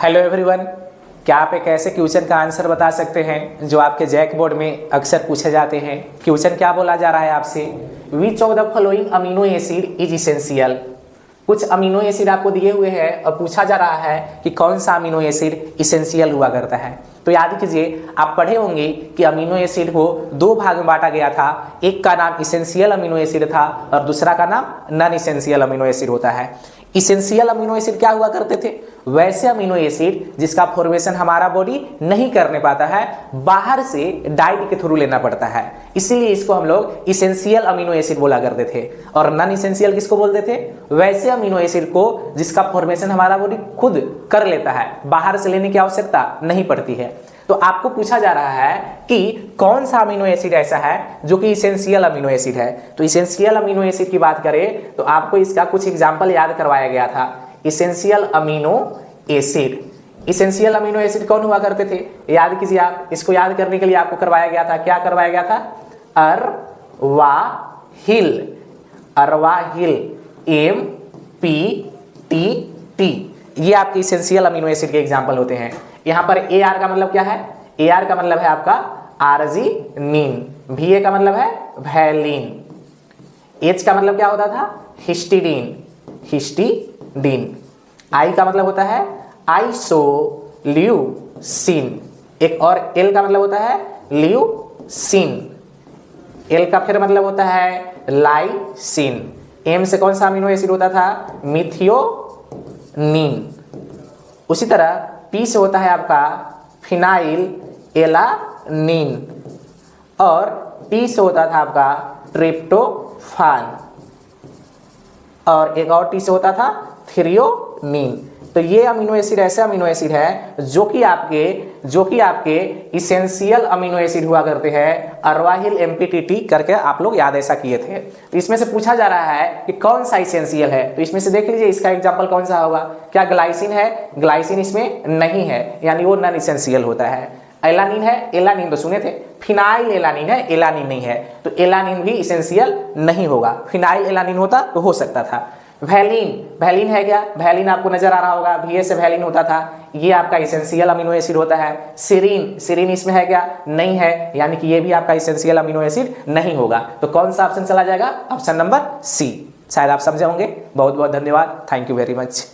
Hello everyone, क्या आप एक ऐसे क्वेश्चन का आंसर बता सकते हैं जो आपके जैक बोर्ड में अक्सर पूछे जाते हैं। क्वेश्चन क्या बोला जा रहा है आपसे, which of the following amino acid is essential. कुछ अमीनो एसिड आपको दिए हुए हैं और पूछा जा रहा है कि कौन सा अमीनो एसिड इसेंशियल हुआ करता है। तो याद कीजिए, आप पढ़े होंगे कि अमीनो एसिड को दो भाग में बांटा गया था। एक का नाम इसेंशियल अमीनो एसिड था और दूसरा का नाम नॉन इसेंशियल अमीनो एसिड होता है। इसेंशियल अमीनो एसिड क्या हुआ करते थे, वैसे अमीनो एसिड जिसका फॉर्मेशन हमारा बॉडी नहीं करने पाता है, बाहर से डाइट के थ्रू लेना पड़ता है, इसीलिए इसको हम लोग इसेंशियल अमीनो एसिड बोला करते थे। और नॉन इसेंशियल किसको बोलते थे, वैसे अमीनो एसिड को जिसका फॉर्मेशन हमारा बॉडी खुद कर लेता है, बाहर से लेने की आवश्यकता नहीं पड़ती है। तो आपको पूछा जा रहा है कि कौन सा अमीनो एसिड ऐसा है जो कि इसेंशियल अमीनो एसिड है। तो इसेंशियल अमीनो एसिड की बात करें तो आपको इसका कुछ एग्जांपल याद करवाया गया था। Essential amino acid, essential amino acid कौन हुआ करते थे, याद कीजिए आप। इसको याद करने के लिए आपको करवाया गया था, क्या करवाया गया था, अरवाहिल, अरवाहिल, MPTT, ये आपके इसेंशियल अमीनो एसिड के एग्जांपल होते हैं। यहां पर AR का मतलब क्या है, AR का मतलब है आपका आर्जिनिन, VA का मतलब है वैलिन, H का मतलब क्या होता था, हिस्टिडीन, हिस्टिडीन, I का मतलब होता है आइसोल्यूसिन, एक और L का मतलब होता है ल्यूसिन, L का फिर मतलब होता है लाइसिन। M से कौन सा अमीनो एसिड होता था, मिथियोनिन। उसी तरह P से होता है आपका फिनाइल एलानिन और T से होता था आपका ट्रिप्टोफान और एक और T से होता था थ्रियोनिन। तो ये अमीनो एसिड ऐसे अमीनो एसिड है जो कि आपके इसेंशियल अमीनो एसिड हुआ करते हैं। अरवाहिल MPTT करके आप लोग याद ऐसा किए थे। तो इसमें से पूछा जा रहा है कि कौन सा इसेंशियल है। तो इसमें से देख लीजिए, इसका एग्जांपल कौन सा होगा, क्या ग्लाइसिन है, ग्लाइसिन इसमें नहीं है, यानी वो नॉन इसेंशियल होता है। एलानिन है, एलानिन तो सुने थे, फिनाइल एलानिन है, एलानिन नहीं है, तो एलानिन भी इसेंशियल नहीं होगा। फिनाइल एलानिन होता तो हो सकता था। वैलिन, वैलिन है क्या, वैलिन आपको नजर आ रहा होगा, VA से वैलिन होता था, ये आपका इसेंशियल अमीनो एसिड होता है। सिरीन, सिरीन इसमें है क्या, नहीं है, यानी कि ये भी आपका इसेंशियल अमीनो एसिड नहीं होगा। तो कौन सा ऑप्शन चला जाएगा, ऑप्शन नंबर C। शायद आप समझे होंगे। बहुत बहुत धन्यवाद, थैंक यू वेरी मच।